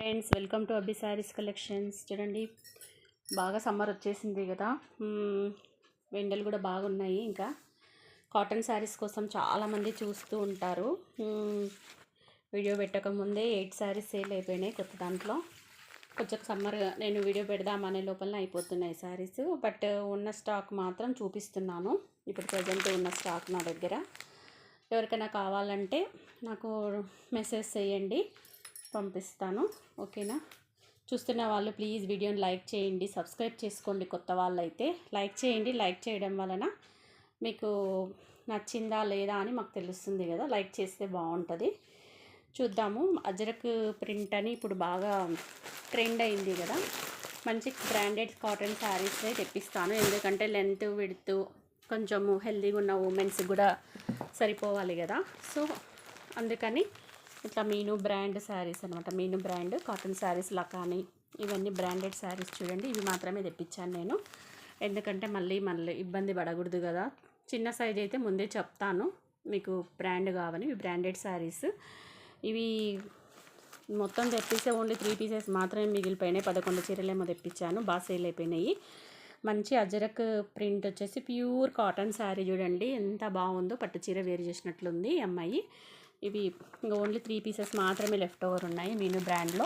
Friends, welcome to అబ్బి saris collections. చూడండి, బాగా సమ్మర్ వచ్చేసింది కదా. ఎండలు కూడా బాగున్నాయి. ఇంకా కాటన్ శారీస్ కోసం చాలామంది చూస్తూ ఉంటారు. వీడియో పెట్టకముందే 8 శారీస్ సేల్ అయిపోయినాయి కొత్త దాంట్లో. కొంచెం సమ్మర్ నేను వీడియో పెడదామనే లోపల అయిపోతున్నాయి శారీస్. బట్ ఉన్న స్టాక్ మాత్రం చూపిస్తున్నాను. ఇప్పుడు ప్రజెంట్ ఉన్న స్టాక్ నా దగ్గర. ఎవరికైనా కావాలంటే నాకు మెసేజ్ చేయండి, పంపిస్తాను. ఓకేనా? చూస్తున్న వాళ్ళు ప్లీజ్ వీడియోని లైక్ చేయండి, సబ్స్క్రైబ్ చేసుకోండి. కొత్త వాళ్ళు అయితే లైక్ చేయండి. లైక్ చేయడం వలన మీకు నచ్చిందా లేదా అని మాకు తెలుస్తుంది కదా. లైక్ చేస్తే బాగుంటుంది. చూద్దాము. అజరక్ ప్రింట్ అని ఇప్పుడు బాగా ట్రెండ్ అయింది కదా. మంచి బ్రాండెడ్ కాటన్ శారీస్ తెప్పిస్తాను. ఎందుకంటే లెంత్ విడ్త్ కొంచెము హెల్దీగా ఉన్న ఉమెన్స్ కూడా సరిపోవాలి కదా. సో అందుకని ఇట్లా మీను బ్రాండ్ శారీస్ అనమాట. మీను బ్రాండ్ కాటన్ శారీస్ లకాని ఇవన్నీ బ్రాండెడ్ శారీస్. చూడండి, ఇవి మాత్రమే తెప్పించాను నేను. ఎందుకంటే మళ్ళీ ఇబ్బంది పడకూడదు కదా. చిన్న సైజ్ అయితే ముందే చెప్తాను మీకు బ్రాండ్ కావని. ఇవి బ్రాండెడ్ శారీస్. ఇవి మొత్తం తెప్పిస్తే ఓన్లీ 3 పీసెస్ మాత్రమే మిగిలిపోయినాయి. 11 చీరలేమో తెప్పించాను, బాగా సేల్ అయిపోయినాయి. మంచి అజరక్ ప్రింట్ వచ్చేసి ప్యూర్ కాటన్ శారీ. చూడండి ఎంత బాగుందో, పట్టు చీర వేరు చేసినట్లుంది అమ్మాయి. ఇవి ఓన్లీ 3 పీసెస్ మాత్రమే లెఫ్ట్ ఓవర్ ఉన్నాయి మీను బ్రాండ్లో.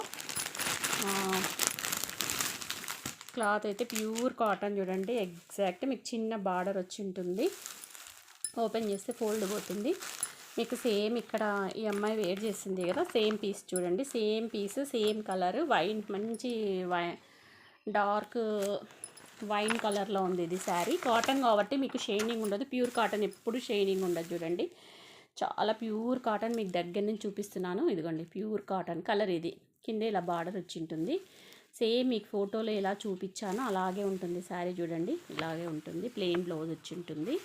క్లాత్ అయితే ప్యూర్ కాటన్. చూడండి, ఎగ్జాక్ట్ మీకు చిన్న బార్డర్ వచ్చి ఉంటుంది. ఓపెన్ చేస్తే ఫోల్డ్ పోతుంది మీకు. సేమ్ ఇక్కడ ఈ అమ్మాయి వేర్ చేసింది కదా, సేమ్ పీస్ చూడండి. Same piece, same colour, wine మంచి డార్క్ వైన్ కలర్లో ఉంది ఇది శారీ. కాటన్ కాబట్టి మీకు షైనింగ్ ఉండదు. ప్యూర్ కాటన్ ఎప్పుడు షైనింగ్ ఉండదు. చూడండి, చాలా ప్యూర్ కాటన్. మీకు దగ్గర నుంచి చూపిస్తున్నాను. ఇదిగోండి, ప్యూర్ కాటన్ కలర్. ఇది కింద ఇలా బార్డర్ వచ్చి ఉంటుంది. సేమ్ మీకు ఫోటోలో ఎలా చూపించానో అలాగే ఉంటుంది శారీ. చూడండి, ఇలాగే ఉంటుంది. ప్లెయిన్ బ్లౌజ్ వచ్చి ఉంటుంది.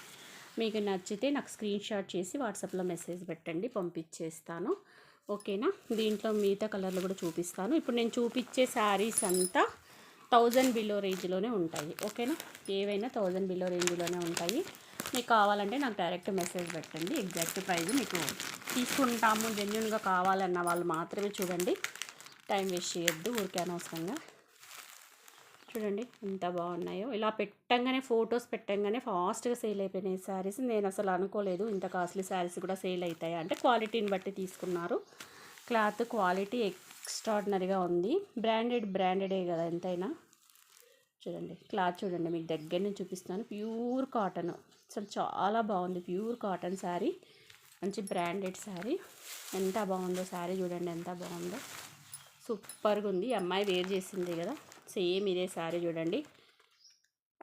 మీకు నచ్చితే నాకు స్క్రీన్ షాట్ చేసి వాట్సాప్లో మెసేజ్ పెట్టండి, పంపించేస్తాను. ఓకేనా? దీంట్లో మిగతా కలర్లు కూడా చూపిస్తాను. ఇప్పుడు నేను చూపించే శారీస్ అంతా 1000 బిలో రేంజ్లోనే ఉంటాయి. ఓకేనా? ఏవైనా 1000 బిలో రేంజ్లోనే ఉంటాయి. మీకు కావాలంటే నాకు డైరెక్ట్ మెసేజ్ పెట్టండి. ఎగ్జాక్ట్ ప్రైస్ మీకు తీసుకుంటాము. జెన్యున్గా కావాలన్న వాళ్ళు మాత్రమే చూడండి. టైం వేస్ట్ చేయొద్దు ఊరికే అనవసరంగా. చూడండి ఎంత బాగున్నాయో. ఇలా పెట్టంగానే ఫొటోస్ పెట్టంగానే ఫాస్ట్గా సేల్ అయిపోయినాయి శారీస్. నేను అసలు అనుకోలేదు ఇంత కాస్ట్లీ శారీస్ కూడా సేల్ అవుతాయి. అంటే క్వాలిటీని బట్టి తీసుకున్నారు. క్లాత్ క్వాలిటీ ఎక్స్ట్రాడినరీగా ఉంది. బ్రాండెడే కదా ఎంతైనా. చూడండి క్లాత్ చూడండి, మీకు దగ్గర నుంచి చూపిస్తున్నాను. ప్యూర్ కాటన్, అసలు చాలా బాగుంది. ప్యూర్ కాటన్ శారీ, మంచి బ్రాండెడ్ శారీ. ఎంత బాగుందో శారీ చూడండి, ఎంత బాగుందో. సూపర్గా ఉంది. అమ్మాయి వేర్ చేసింది కదా, సేమ్ ఇదే శారీ. చూడండి,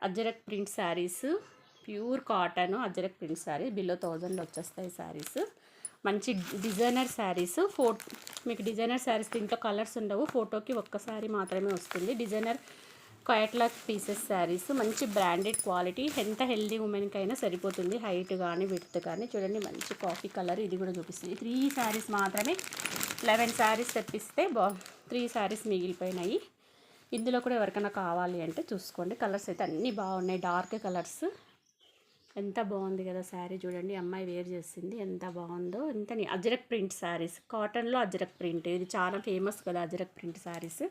Ajrakh print saris, pure cotton Ajrakh print sari. Below 1000లో వచ్చేస్తాయి శారీస్. మంచి డిజైనర్ శారీస్. మీకు డిజైనర్ శారీస్ దీంట్లో కలర్స్ ఉండవు. ఫోటోకి ఒక్కసారి మాత్రమే వస్తుంది. Designer catalogue pieces saris. మంచి బ్రాండెడ్ క్వాలిటీ. ఎంత హెల్దీ ఉమెన్కి అయినా సరిపోతుంది. హైట్ కానీ విడ్త్ కానీ. చూడండి, మంచి కాఫీ కలర్. ఇది కూడా చూపిస్తుంది. 3 శారీస్ మాత్రమే. 11 శారీస్ తెప్పిస్తే 3 శారీస్ మిగిలిపోయినాయి. ఇందులో కూడా ఎవరికైనా కావాలి అంటే చూసుకోండి. కలర్స్ అయితే అన్నీ బాగున్నాయి, డార్క్ కలర్స్. ఎంత బాగుంది కదా శారీ. చూడండి, అమ్మాయి వేర్ చేసింది ఎంత బాగుందో. అజరక్ ప్రింట్ శారీస్, కాటన్లో అజరక్ ప్రింట్. ఇది చాలా ఫేమస్ కదా అజరక్ ప్రింట్ శారీస్.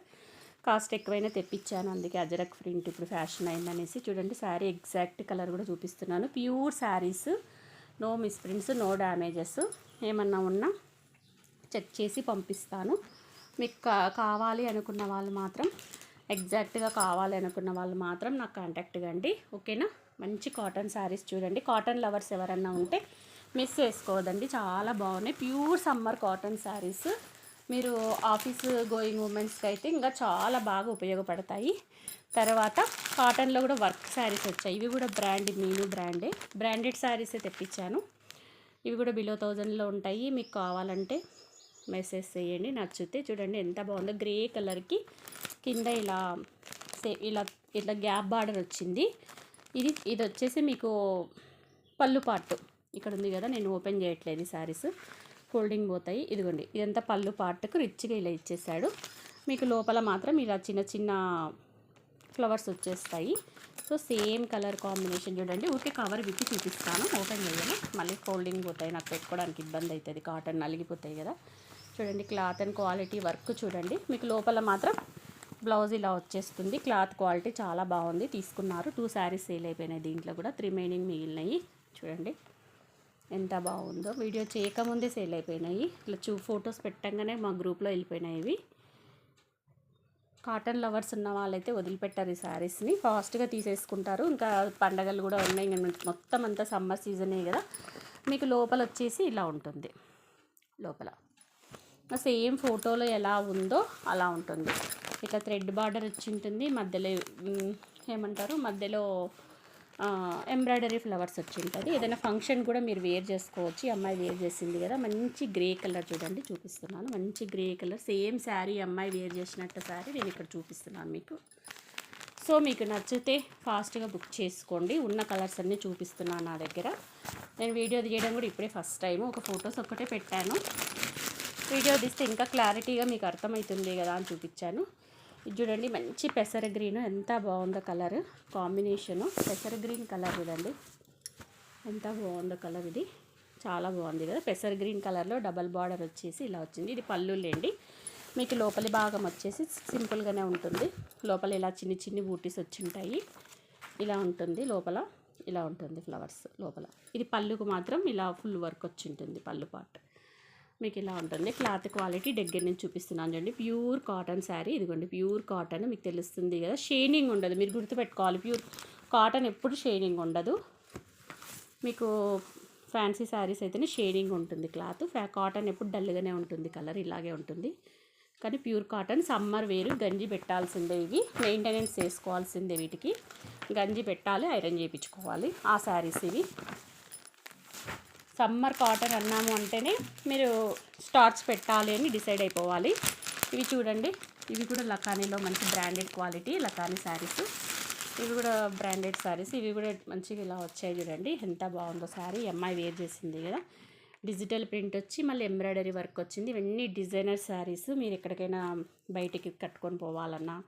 కాస్ట్ ఎక్కువైనా తెప్పించాను, అందుకే అజరక్ ప్రింట్ ఇప్పుడు ఫ్యాషన్ అయిందనేసి. చూడండి, శారీ ఎగ్జాక్ట్ కలర్ కూడా చూపిస్తున్నాను. Pure saris, no misprints, no damages. ఏమన్నా ఉన్నా చెక్ చేసి పంపిస్తాను. మీకు కావాలి అనుకున్న వాళ్ళు మాత్రం, ఎగ్జాక్ట్గా కావాలి అనుకున్న వాళ్ళు మాత్రం నాకు కాంటాక్ట్ కండి. ఓకేనా? మంచి కాటన్ శారీస్. చూడండి, కాటన్ లవర్స్ ఎవరన్నా ఉంటే మిస్ చేసుకోవద్దండి, చాలా బాగున్నాయి. Pure summer cotton saris. మీరు ఆఫీస్ గోయింగ్ ఉమెన్స్కి అయితే ఇంకా చాలా బాగా ఉపయోగపడతాయి. తర్వాత కాటన్లో కూడా వర్క్ శారీస్ వచ్చాయి. ఇవి కూడా మీను బ్రాండెడ్ శారీసే తెప్పించాను. ఇవి కూడా బిలో 1000లో ఉంటాయి. మీకు కావాలంటే మెసేజ్ చేయండి, నచ్చితే. చూడండి ఎంత బాగుందో. గ్రే కలర్కి కింద ఇట్లా గ్యాప్ బార్డర్ వచ్చింది. ఇది వచ్చేసి మీకు పళ్ళు పార్ట్ ఇక్కడ ఉంది కదా. నేను ఓపెన్ చేయట్లేదు. శారీస్ ఫోల్డింగ్ పోతాయి. ఇదిగోండి, ఇదంతా పళ్ళు పార్ట్కు రిచ్గా ఇలా ఇచ్చేసాడు. మీకు లోపల మాత్రం ఇలా చిన్న చిన్న ఫ్లవర్స్ వచ్చేస్తాయి. So same colour combination. చూడండి, ఊరికే కవర్ విప్పి చూపిస్తాను, ఓపెన్ చేయాలి. మళ్ళీ ఫోల్డింగ్ పోతాయి, నాకు పెట్టుకోవడానికి ఇబ్బంది అవుతుంది. కాటన్ నలిగిపోతాయి కదా. చూడండి క్లాత్ అండ్ క్వాలిటీ వర్క్ చూడండి. మీకు లోపల మాత్రం బ్లౌజ్ ఇలా వచ్చేస్తుంది. క్లాత్ క్వాలిటీ చాలా బాగుంది. తీసుకున్నారు 2 శారీస్ సేల్ అయిపోయినాయి. దీంట్లో కూడా 3 రిమైనింగ్ మిగిలినాయి. చూడండి ఎంత బాగుందో. వీడియో చేయకముందే సేల్ అయిపోయినాయి. ఇట్లా ఫొటోస్ పెట్టంగానే మా గ్రూప్లో వెళ్ళిపోయినాయి ఇవి. కాటన్ లవర్స్ ఉన్న వాళ్ళైతే వదిలిపెట్టారు ఈ శారీస్ని, ఫాస్ట్గా తీసేసుకుంటారు. ఇంకా పండగలు కూడా ఉన్నాయి, ఇంకా మొత్తం అంతా సమ్మర్ సీజనే కదా. మీకు లోపల వచ్చేసి ఇలా ఉంటుంది. లోపల సేమ్ ఫోటోలో ఎలా ఉందో అలా ఉంటుంది. ఇక థ్రెడ్ బార్డర్ వచ్చి ఉంటుంది. మధ్యలో ఏమంటారు, మధ్యలో ఎంబ్రాయిడరీ ఫ్లవర్స్ వచ్చి ఉంటుంది. ఏదైనా ఫంక్షన్ కూడా మీరు వేర్ చేసుకోవచ్చు. ఈ అమ్మాయి వేర్ చేసింది కదా, మంచి గ్రే కలర్ చూడండి, చూపిస్తున్నాను. మంచి గ్రే కలర్, సేమ్ శారీ అమ్మాయి వేర్ చేసినట్టు శారీ నేను ఇక్కడ చూపిస్తున్నాను మీకు. సో మీకు నచ్చితే ఫాస్ట్గా బుక్ చేసుకోండి. ఉన్న కలర్స్ అన్నీ చూపిస్తున్నాను నా దగ్గర. నేను వీడియో తీయడం కూడా ఇప్పుడే ఫస్ట్ టైం, ఒక ఫొటోస్ ఒక్కటే పెట్టాను. వీడియో తీస్తే ఇంకా క్లారిటీగా మీకు అర్థమవుతుంది కదా అని చూపించాను. ఇది చూడండి మంచి పెసర గ్రీన్, ఎంత బాగుందో కలర్ కాంబినేషను. పెసర గ్రీన్ కలర్ చూడండి ఎంత బాగుందో కలర్. ఇది చాలా బాగుంది కదా. పెసర గ్రీన్ కలర్లో డబల్ బార్డర్ వచ్చేసి ఇలా వచ్చింది. ఇది పళ్ళులేండి. మీకు లోపలి భాగం వచ్చేసి సింపుల్గానే ఉంటుంది. లోపల ఇలా చిన్ని చిన్ని బూటీస్ వచ్చి ఉంటాయి. ఇలా ఉంటుంది లోపల, ఇలా ఉంటుంది ఫ్లవర్స్ లోపల. ఇది పళ్ళుకు మాత్రం ఇలా ఫుల్ వర్క్ వచ్చి ఉంటుంది. పళ్ళు పార్ట్ మీకు ఇలా ఉంటుంది. క్లాత్ క్వాలిటీ దగ్గర నుంచి చూపిస్తున్నాను చూడండి. Pure cotton sari. ఇదిగోండి ప్యూర్ కాటన్, మీకు తెలుస్తుంది కదా. షైనింగ్ ఉండదు, మీరు గుర్తుపెట్టుకోవాలి. ప్యూర్ కాటన్ ఎప్పుడు షైనింగ్ ఉండదు. మీకు ఫ్యాన్సీ శారీస్ అయితేనే షైనింగ్ ఉంటుంది క్లాత్. కాటన్ ఎప్పుడు డల్గానే ఉంటుంది, కలర్ ఇలాగే ఉంటుంది. కానీ ప్యూర్ కాటన్ సమ్మర్ వేరు. గంజి పెట్టాల్సిందే, ఇవి మెయింటెనెన్స్ చేసుకోవాల్సిందే. వీటికి గంజి పెట్టాలి, ఐరన్ చేయించుకోవాలి. ఆ శారీస్ ఇవి. సమ్మర్ కాటన్ అన్నాము అంటేనే మీరు స్టార్చ్ పెట్టాలి అని డిసైడ్ అయిపోవాలి. ఇవి చూడండి, ఇవి కూడా లకానీలో మంచి బ్రాండెడ్ క్వాలిటీ లకానీ శారీస్. ఇవి కూడా బ్రాండెడ్ శారీస్. ఇవి కూడా మంచిగా ఇలా వచ్చాయి చూడండి. ఎంత బాగుందో శారీ. అమ్మాయి వేర్ చేసింది కదా. డిజిటల్ ప్రింట్ వచ్చి మళ్ళీ ఎంబ్రాయిడరీ వర్క్ వచ్చింది. ఇవన్నీ డిజైనర్ శారీస్. మీరు ఎక్కడికైనా బయటికి కట్టుకొని పోవాలన్నా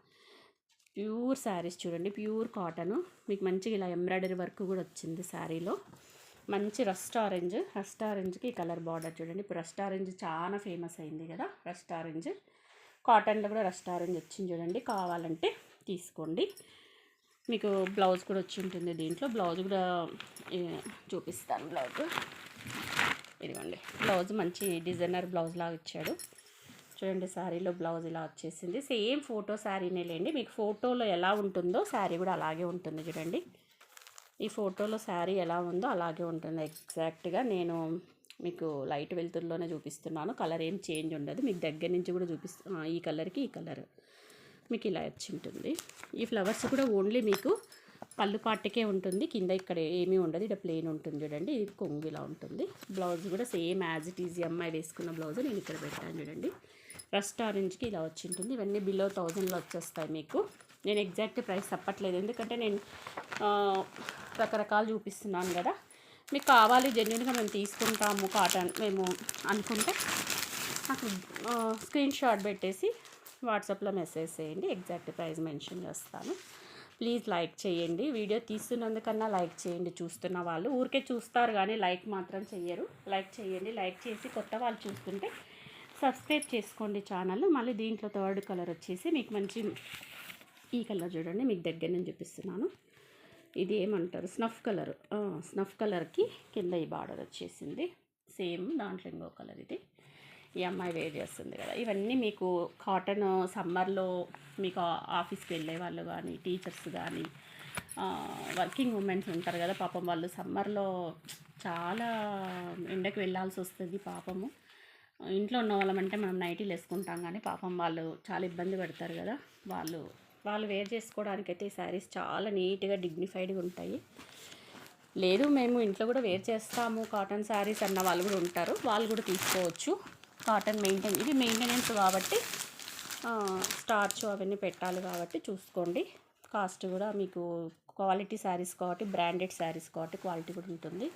ప్యూర్ శారీస్ చూడండి. Pure cotton. మీకు మంచిగా ఇలా ఎంబ్రాయిడరీ వర్క్ కూడా వచ్చింది శారీలో. మంచి రస్ట్ ఆరెంజ్కి కలర్ బార్డర్ చూడండి. ఇప్పుడు రస్ట్ ఆరెంజ్ చాలా ఫేమస్ అయింది కదా. రస్ట్ ఆరెంజ్ కాటన్లో కూడా రస్ట్ ఆరెంజ్ వచ్చింది చూడండి. కావాలంటే తీసుకోండి. మీకు బ్లౌజ్ కూడా వచ్చి ఉంటుంది. దీంట్లో బ్లౌజ్ కూడా చూపిస్తాను. బ్లౌజ్ ఇదిగోండి. బ్లౌజ్ మంచి డిజైనర్ బ్లౌజ్ లాగా ఇచ్చాడు చూడండి. శారీలో బ్లౌజ్ ఇలా వచ్చేసింది. సేమ్ ఫోటో శారీనే లేండి. మీకు ఫోటోలో ఎలా ఉంటుందో శారీ కూడా అలాగే ఉంటుంది చూడండి. ఈ ఫోటోలో శారీ ఎలా ఉందో అలాగే ఉంటుంది ఎగ్జాక్ట్గా. నేను మీకు లైట్ వెలుతురులోనే చూపిస్తున్నాను. కలర్ ఏం చేంజ్ ఉండదు. మీకు దగ్గర నుంచి కూడా ఈ కలర్కి ఈ కలర్ మీకు ఇలా వచ్చి ఉంటుంది. ఈ ఫ్లవర్స్ కూడా ఓన్లీ మీకు పళ్ళు పార్ట్కే ఉంటుంది. కింద ఇక్కడ ఏమీ ఉండదు. ఇక్కడ ప్లెయిన్ ఉంటుంది చూడండి. ఇది కొంగు ఇలా ఉంటుంది. బ్లౌజ్ కూడా సేమ్ యాజ్ ఇట్ ఈజీ అమ్మాయి వేసుకున్న బ్లౌజ్ నేను ఇక్కడ పెట్టాను చూడండి. రస్ట్ ఆరెంజ్కి ఇలా వచ్చి ఉంటుంది. ఇవన్నీ బిలో 1000లో వచ్చేస్తాయి మీకు. నేను ఎగ్జాక్ట్ ప్రైస్ చెప్పట్లేదు, ఎందుకంటే నేను రకరకాలు చూపిస్తున్నాను కదా. మీకు కావాలి జెన్యున్గా మేము తీసుకుంటాము కాటన్ మేము అనుకుంటే నాకు స్క్రీన్ షాట్ పెట్టేసి వాట్సాప్లో మెసేజ్ చేయండి. ఎగ్జాక్ట్ ప్రైస్ మెన్షన్ చేస్తాను. ప్లీజ్ లైక్ చేయండి. వీడియో తీస్తున్నందుకన్నా లైక్ చేయండి. చూస్తున్న వాళ్ళు ఊరికే చూస్తారు కానీ లైక్ మాత్రం చెయ్యరు. లైక్ చేయండి. లైక్ చేసి కొత్త వాళ్ళు చూస్తుంటే సబ్స్క్రైబ్ చేసుకోండి ఛానల్. మళ్ళీ దీంట్లో థర్డ్ కలర్ వచ్చేసి మీకు మంచి ఈ కలర్ చూడండి. మీకు దగ్గర నుంచి చూపిస్తున్నాను. ఇది ఏమంటారు, స్నఫ్ కలర్. స్నఫ్ కలర్కి కింద ఈ బార్డర్ వచ్చేసింది. సేమ్ దాంట్లో ఇంకో కలర్. ఇది ఈ అమ్మాయి వేర్ చేస్తుంది కదా. ఇవన్నీ మీకు కాటన్ సమ్మర్లో మీకు ఆఫీస్కి వెళ్ళే వాళ్ళు కానీ టీచర్స్ కానీ వర్కింగ్ ఉమెన్స్ ఉంటారు కదా. పాపం వాళ్ళు సమ్మర్లో చాలా ఎండకు వెళ్ళాల్సి వస్తుంది. పాపము ఇంట్లో ఉన్న వాళ్ళమంటే మనం నైటీలు వేసుకుంటాం కానీ పాపం వాళ్ళు చాలా ఇబ్బంది పడతారు కదా. వాళ్ళు వేర్ చేసుకోవడానికైతే ఈ శారీస్ చాలా నీట్గా డిగ్నిఫైడ్గా ఉంటాయి. లేదు మేము ఇంట్లో కూడా వేర్ చేస్తాము కాటన్ శారీస్ అన్న వాళ్ళు కూడా ఉంటారు. వాళ్ళు కూడా తీసుకోవచ్చు. కాటన్ ఇవి మెయింటెనెన్స్ కాబట్టి స్టార్చ్ అవన్నీ పెట్టాలి కాబట్టి చూసుకోండి. కాస్ట్ కూడా మీకు క్వాలిటీ శారీస్ కాబట్టి బ్రాండెడ్ శారీస్ కాబట్టి క్వాలిటీ కూడా ఉంటుంది.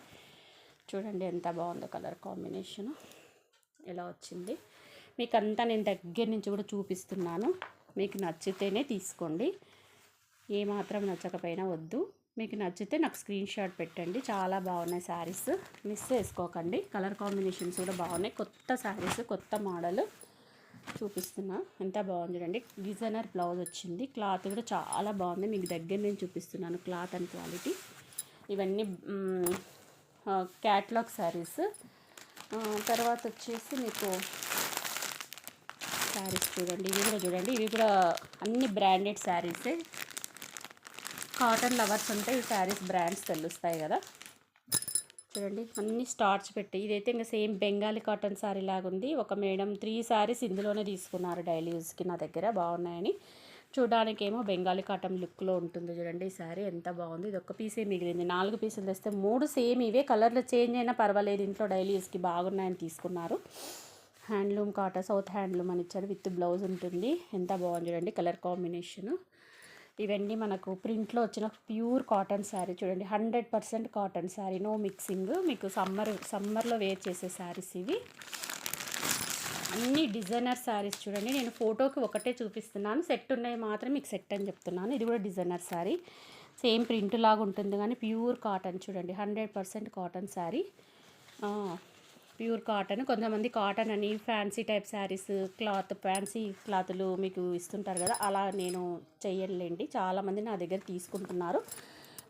చూడండి ఎంత బాగుందో కలర్ కాంబినేషను ఎలా వచ్చింది. మీకు అంతా నేను దగ్గర నుంచి కూడా చూపిస్తున్నాను. మీకు నచ్చితేనే తీసుకోండి. ఏమాత్రం నచ్చకపోయినా వద్దు. మీకు నచ్చితే నాకు స్క్రీన్ షాట్ పెట్టండి. చాలా బాగున్నాయి శారీస్, మిస్ చేసుకోకండి. కలర్ కాంబినేషన్స్ కూడా బాగున్నాయి. కొత్త శారీస్, కొత్త మోడల్ చూపిస్తున్నా. ఎంత బాగుంది చూడండి. డిజైనర్ బ్లౌజ్ వచ్చింది. క్లాత్ కూడా చాలా బాగుంది. మీకు దగ్గర నేను చూపిస్తున్నాను క్లాత్ అండ్ క్వాలిటీ. ఇవన్నీ క్యాట్లాగ్ శారీస్. తర్వాత వచ్చేసి మీకు శారీస్ చూడండి. ఇవి కూడా చూడండి. ఇవి కూడా అన్ని బ్రాండెడ్ శారీసే. కాటన్ లవర్స్ ఉంటే ఈ శారీస్ బ్రాండ్స్ తెలుస్తాయి కదా. చూడండి అన్ని స్టార్చ్ పెట్టి, ఇదైతే ఇంకా సేమ్ బెంగాలీ కాటన్ శారీ లాగా ఉంది. ఒక మేడం 3 శారీస్ ఇందులోనే తీసుకున్నారు డైలీ యూస్కి నా దగ్గర, బాగున్నాయని. చూడడానికి ఏమో బెంగాలీ కాటన్ లుక్లో ఉంటుంది చూడండి. ఈ శారీ ఎంత బాగుంది. ఇది ఒక్క పీసే మిగిలింది. 4 పీసులు తెస్తే 3 సేమ్ ఇవే, కలర్లు చేంజ్ అయినా పర్వాలేదు, ఇంట్లో డైలీ యూస్కి బాగున్నాయని తీసుకున్నారు. హ్యాండ్లూమ్ కాటన్, సౌత్ హ్యాండ్లూమ్ అని ఇచ్చారు. విత్ బ్లౌజ్ ఉంటుంది. ఎంత బాగుంది చూడండి కలర్ కాంబినేషను. ఇవన్నీ మనకు ప్రింట్లో వచ్చిన ప్యూర్ కాటన్ శారీ చూడండి. 100% కాటన్ శారీ, నో మిక్సింగ్. మీకు సమ్మర్లో వేర్ చేసే శారీస్ ఇవి. అన్ని డిజైనర్ శారీస్ చూడండి. నేను ఫోటోకి ఒకటే చూపిస్తున్నాను, సెట్ ఉన్నాయి మాత్రం మీకు సెట్ అని చెప్తున్నాను. ఇది కూడా డిజైనర్ శారీ, సేమ్ ప్రింట్ లాగా ఉంటుంది కానీ ప్యూర్ కాటన్ చూడండి. 100% కాటన్ శారీ, ప్యూర్ కాటన్. కొంతమంది కాటన్ అని fancy type saris, cloth fancy క్లాతులు మీకు ఇస్తుంటారు కదా, అలా నేను చెయ్యలేండి. చాలామంది నా దగ్గర తీసుకుంటున్నారు.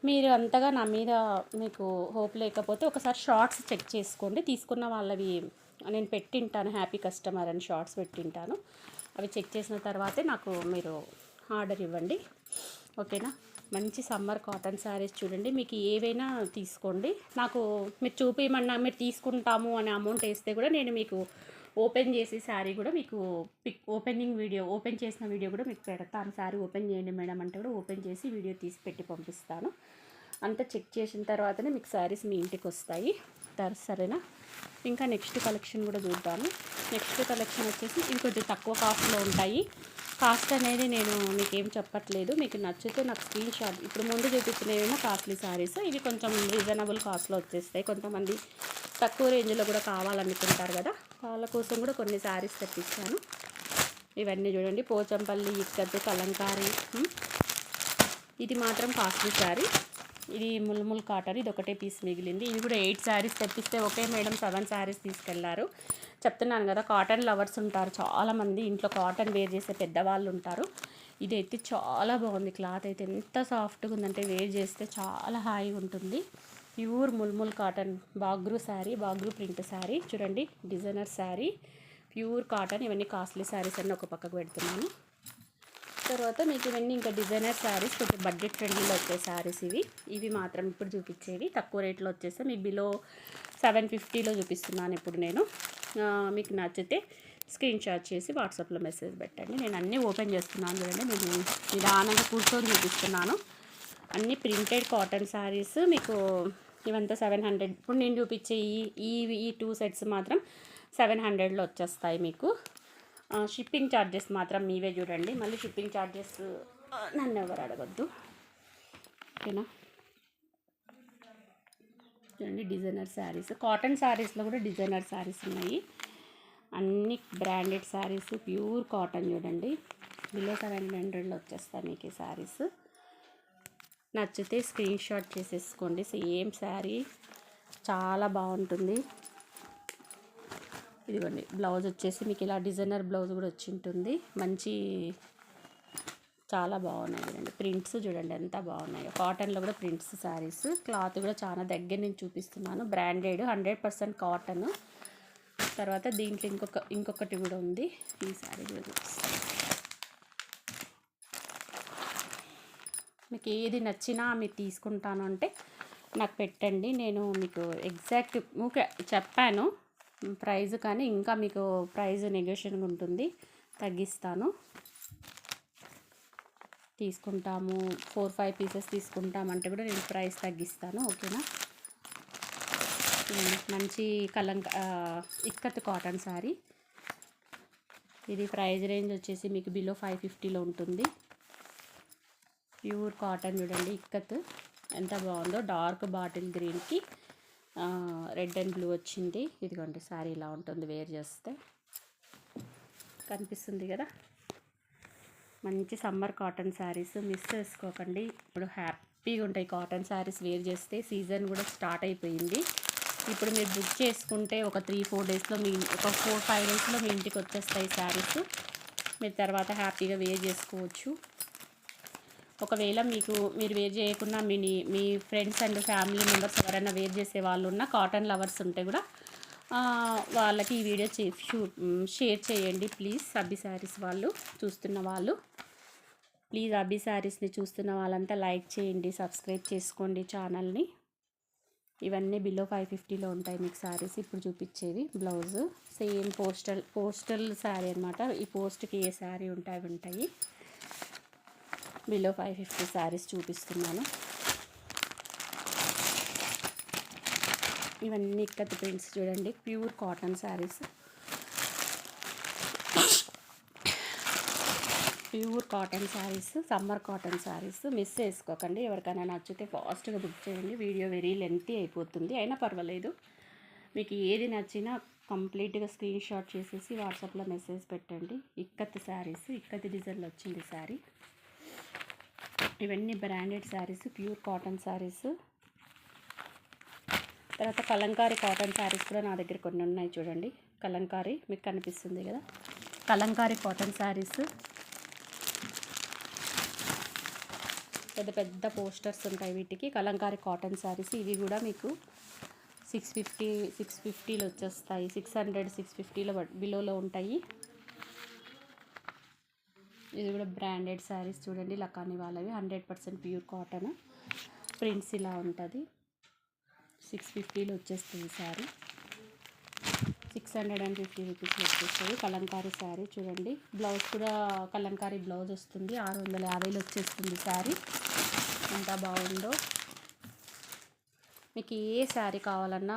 మీరు అంతగా నా మీద మీకు హోప్ లేకపోతే ఒకసారి షార్ట్స్ చెక్ చేసుకోండి. తీసుకున్న వాళ్ళవి నేను పెట్టింటాను, హ్యాపీ కస్టమర్ అని షార్ట్స్ పెట్టింటాను. అవి చెక్ చేసిన తర్వాతే నాకు మీరు ఆర్డర్ ఇవ్వండి, ఓకేనా. మంచి సమ్మర్ కాటన్ శారీస్ చూడండి. మీకు ఏవైనా తీసుకోండి. నాకు మీరు చూపించమన్నా, మీరు తీసుకుంటాము అనే అమౌంట్ వేస్తే కూడా నేను మీకు ఓపెన్ చేసి శారీ కూడా మీకు ఓపెనింగ్ వీడియో, ఓపెన్ చేసిన వీడియో కూడా మీకు పెడతాను. శారీ ఓపెన్ చేయండి మేడం అంటే కూడా ఓపెన్ చేసి వీడియో తీసి పెట్టి పంపిస్తాను. అంతా చెక్ చేసిన తర్వాతనే మీకు శారీస్ మీ ఇంటికి వస్తాయి. సరేనా. ఇంకా నెక్స్ట్ కలెక్షన్ కూడా చూద్దాము. నెక్స్ట్ కలెక్షన్ వచ్చేసి ఇవి కొంచెం తక్కువ కాస్ట్లో ఉంటాయి. కాస్ట్ అనేది నేను మీకేం చెప్పట్లేదు. మీకు నచ్చితే నాకు స్క్రీన్ షాట్, ఇప్పుడు ముందు చూపించినవేమో కాస్ట్లీ శారీస్, ఇవి కొంచెం రీజనబుల్ కాస్ట్లో వచ్చేస్తాయి. కొంతమంది తక్కువ రేంజ్లో కూడా కావాలనుకుంటారు కదా, వాళ్ళ కోసం కూడా కొన్ని శారీస్ తెప్పించాను. ఇవన్నీ చూడండి. పోచంపల్లి, ఇక్కత్, కలంకారీ. ఇది మాత్రం కాస్ట్లీ శారీ. ఇది ముల్ముల్ కాటన్. ఇది ఒకటే పీస్ మిగిలింది. ఇది కూడా 8 శారీస్ తెప్పిస్తే ఒకే మేడం 7 శారీస్ తీసుకెళ్లారు. చెప్తున్నాను కదా, కాటన్ లవర్స్ ఉంటారు చాలామంది, ఇంట్లో కాటన్ వేర్ చేసే పెద్దవాళ్ళు ఉంటారు. ఇదైతే చాలా బాగుంది. క్లాత్ అయితే ఎంత సాఫ్ట్గా ఉందంటే వేర్ చేస్తే చాలా హాయిగా ఉంటుంది. Pure mulmul cotton Bagru sari, Bagru print sari చూడండి. Designer sari, pure cotton. ఇవన్నీ కాస్ట్లీ శారీస్ అన్నీ ఒక పక్కకు పెడుతున్నాను. తర్వాత మీకు ఇవన్నీ ఇంకా డిజైనర్ శారీస్, కొంచెం బడ్జెట్ ఫ్రెండ్లీలో వచ్చే శారీస్ ఇవి మాత్రం ఇప్పుడు చూపించేవి. తక్కువ రేట్లో వచ్చేస్తే మీకు బిలో 750లో చూపిస్తున్నాను ఇప్పుడు నేను. మీకు నచ్చితే స్క్రీన్ షాట్ చేసి వాట్సాప్లో మెసేజ్ పెట్టండి. నేను అన్నీ ఓపెన్ చేస్తున్నాను చూడండి. నేను నిదానంగా కూర్చొని చూపిస్తున్నాను. అన్నీ ప్రింటెడ్ కాటన్ శారీస్. మీకు ఇవంతా 700. ఇప్పుడు నేను చూపించే ఈ 2 సెట్స్ మాత్రం 700లో వచ్చేస్తాయి మీకు. షిప్పింగ్ ఛార్జెస్ మాత్రం మీవే చూడండి. మళ్ళీ షిప్పింగ్ ఛార్జెస్ నన్ను ఎవరు అడగద్దు, ఓకేనా. చూడండి డిజైనర్ శారీస్, కాటన్ శారీస్లో కూడా డిజైనర్ శారీస్ ఉన్నాయి. అన్ని బ్రాండెడ్ శారీస్, ప్యూర్ కాటన్ చూడండి. బిలో 700లో వచ్చేస్తాయి మీకు ఈ శారీస్. నచ్చితే స్క్రీన్ షాట్ చేసేసుకోండి. సేమ్ శారీ చాలా బాగుంటుంది. ఇదిగోండి బ్లౌజ్ వచ్చేసి మీకు ఇలా డిజైనర్ బ్లౌజ్ కూడా వచ్చి ఉంటుంది. మంచి చాలా బాగున్నాయి చూడండి. ప్రింట్స్ చూడండి ఎంత బాగున్నాయో. కాటన్లో కూడా ప్రింట్స్ శారీస్. క్లాత్ కూడా చాలా దగ్గర నుంచి చూపిస్తున్నాను. Branded 100% cotton. తర్వాత దీంట్లో ఇంకొకటి కూడా ఉంది. ఈ శారీ కూడా చూపిస్తాను. మీకు ఏది నచ్చినా మీరు తీసుకుంటాను అంటే నాకు పెట్టండి. నేను మీకు ఎగ్జాక్ట్ చెప్పాను ప్రైజ్, కానీ ఇంకా మీకు ప్రైజ్ నెగోషియేషన్ ఉంటుంది, తగ్గిస్తాను. తీసుకుంటాము 4-5 పీసెస్ తీసుకుంటామంటే కూడా నేను ప్రైస్ తగ్గిస్తాను, ఓకేనా. మంచి ఇక్కత్ కాటన్ శారీ. ఇది ప్రైజ్ రేంజ్ వచ్చేసి మీకు బిలో 550లో ఉంటుంది. ప్యూర్ కాటన్ చూడండి. ఇక్కత్ ఎంత బాగుందో. డార్క్ బాటిల్ గ్రీన్కి రెడ్ అండ్ బ్లూ వచ్చింది. ఇదిగోండి శారీ ఇలా ఉంటుంది వేర్ చేస్తే, కనిపిస్తుంది కదా. మంచి సమ్మర్ కాటన్ శారీస్ మిస్ చేసుకోకండి. ఇప్పుడు హ్యాపీ క్రిస్పీగా ఉంటాయి కాటన్ శారీస్ వేర్ చేస్తే. సీజన్ కూడా స్టార్ట్ అయిపోయింది. ఇప్పుడు మీరు బుక్ చేసుకుంటే ఒక 3-4 డేస్లో ఒక 4-5 డేస్లో మీ ఇంటికి వచ్చేస్తాయి శారీస్. మీరు తర్వాత హ్యాపీగా వేర్ చేసుకోవచ్చు. ఒకవేళ మీరు వేర్ చేయకుండా మీ ఫ్రెండ్స్ అండ్ ఫ్యామిలీ మెంబర్స్ ఎవరైనా వేర్ చేసే వాళ్ళు ఉన్న కాటన్ లవర్స్ ఉంటే కూడా వాళ్ళకి ఈ వీడియో షేర్ చేయండి ప్లీజ్. అబ్బి శారీస్ వాళ్ళు చూస్తున్న వాళ్ళు ప్లీజ్, అబ్బి శారీస్ని చూస్తున్న వాళ్ళంతా లైక్ చేయండి, సబ్స్క్రైబ్ చేసుకోండి ఛానల్ని. ఇవన్నీ బిలో 550లో ఉంటాయి మీకు శారీస్. ఇప్పుడు చూపించేవి బ్లౌజ్ సేమ్ పోస్టల్ శారీ అనమాట. ఈ పోస్ట్కి ఏ శారీ ఉంటే అవి ఉంటాయి. బిలో 550 శారీస్ చూపిస్తున్నాను. ఇవన్నీ ఇక్కత్ ప్రింట్స్ చూడండి, pure cotton saris. Pure cotton saris, summer cotton saris. Miss చేసుకోకండి. ఎవరికైనా నచ్చితే ఫాస్ట్గా బుక్ చేయండి. వీడియో వెరీ లెంతీ అయిపోతుంది, అయినా పర్వాలేదు. మీకు ఏది నచ్చినా కంప్లీట్గా స్క్రీన్ షాట్ చేసేసి వాట్సాప్లో మెసేజ్ పెట్టండి. ఇక్కత్ శారీస్, ఇక్కత్ డిజైన్లో వచ్చింది శారీ. ఇవన్నీ branded saris, pure cotton saris. తర్వాత కలంకారీ కాటన్ శారీస్ కూడా నా దగ్గర కొన్ని ఉన్నాయి చూడండి. కలంకారీ మీకు కనిపిస్తుంది కదా, కలంకారీ కాటన్ శారీస్. పెద్ద పెద్ద పోస్టర్స్ ఉంటాయి వీటికి. కలంకారీ కాటన్ శారీస్ ఇవి కూడా మీకు 650లో వచ్చేస్తాయి. 600-650లో బిలోలో ఉంటాయి. ఇది కూడా బ్రాండెడ్ శారీస్ చూడండి, లకాని వాళ్ళవి. 100% ప్యూర్ కాటన్. ప్రింట్స్ ఇలా ఉంటుంది. 650లో వచ్చేస్తుంది శారీ. 650 రూపీస్లో వచ్చేస్తుంది కలంకారీ శారీ చూడండి. బ్లౌజ్ కూడా కలంకారీ బ్లౌజ్ వస్తుంది. 650లో వచ్చేస్తుంది శారీ. ఎంత బాగుందో. మీకు ఏ శారీ కావాలన్నా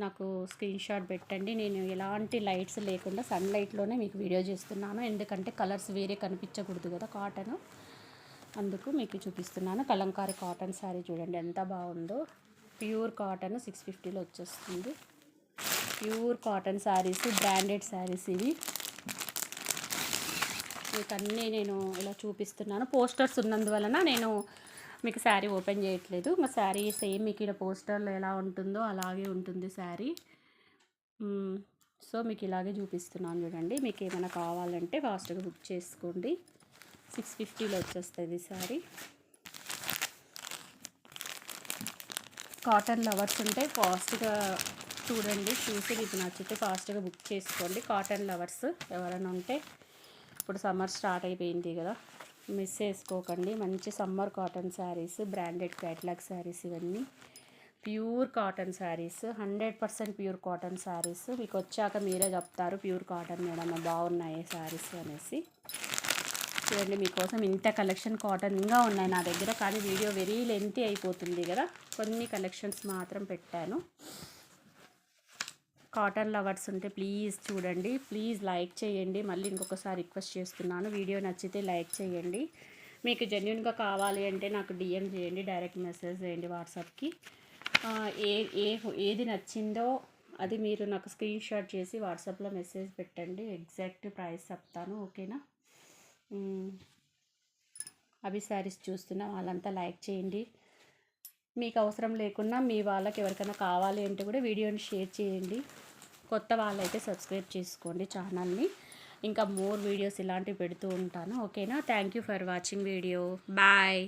నాకు స్క్రీన్ షాట్ పెట్టండి. నేను ఎలాంటి లైట్స్ లేకుండా సన్లైట్లోనే మీకు వీడియో చేస్తున్నాను, ఎందుకంటే కలర్స్ వేరే కనిపించకూడదు కదా కాటన్, అందుకు మీకు చూపిస్తున్నాను. కలంకారీ కాటన్ శారీ చూడండి ఎంత బాగుందో. ప్యూర్ కాటన్ 650లో వచ్చేస్తుంది. Pure cotton saris, branded saris ఇవి. మీకు అన్నీ నేను ఇలా చూపిస్తున్నాను. పోస్టర్స్ ఉన్నందువలన నేను మీకు శారీ ఓపెన్ చేయట్లేదు. మా శారీ సేమ్ మీకు ఇక్కడ పోస్టర్లో ఎలా ఉంటుందో అలాగే ఉంటుంది శారీ. సో మీకు ఇలాగే చూపిస్తున్నాను చూడండి. మీకు ఏమైనా కావాలంటే ఫాస్ట్గా బుక్ చేసుకోండి. 650లో వచ్చేస్తుంది శారీ. కాటన్ లవర్స్ ఉంటే ఫాస్ట్గా చూడండి, చూసి మీకు నచ్చితే ఫాస్ట్గా బుక్ చేసుకోండి. కాటన్ లవర్స్ ఎవరైనా ఉంటే, ఇప్పుడు సమ్మర్ స్టార్ట్ అయిపోయింది కదా, మిస్ చేసుకోకండి. మంచి summer cotton saris, branded catalogue saris ఇవన్నీ. Pure cotton saris, 100% pure cotton saris. మీకు వచ్చాక మీరే చెప్తారు ప్యూర్ కాటన్ మేడం బాగున్నాయి శారీస్ అనేసి. చూడండి మీకోసం ఇంత కలెక్షన్ కాటన్గా ఉన్నాయి నా దగ్గర, కానీ వీడియో వెరీ లెంతీ అయిపోతుంది కదా, కొన్ని కలెక్షన్స్ మాత్రం పెట్టాను. కాటన్ లవర్స్ ఉంటే ప్లీజ్ చూడండి, ప్లీజ్ లైక్ చేయండి. మళ్ళీ ఇంకొకసారి రిక్వెస్ట్ చేస్తున్నాను, వీడియో నచ్చితే లైక్ చేయండి. మీకు జెన్యున్గా కావాలి అంటే నాకు డిఎం చేయండి, డైరెక్ట్ మెసేజ్ చేయండి వాట్సాప్కి. ఏది నచ్చిందో అది మీరు నాకు స్క్రీన్ షాట్ చేసి వాట్సాప్లో మెసేజ్ పెట్టండి, ఎగ్జాక్ట్ ప్రైస్ చెప్తాను, ఓకేనా. అవి శారీస్ చూస్తున్న వాళ్ళంతా లైక్ చేయండి. మీకు అవసరం లేకున్నా మీ వాళ్ళకి ఎవరికైనా కావాలి అంటే కూడా వీడియోని షేర్ చేయండి. కొత్త వాళ్ళైతే సబ్స్క్రైబ్ చేసుకోండి ఛానల్ని. ఇంకా మోర్ వీడియోస్ ఇలాంటివి పెడుతూ ఉంటాను, ఓకేనా. Thank you for watching video. Bye.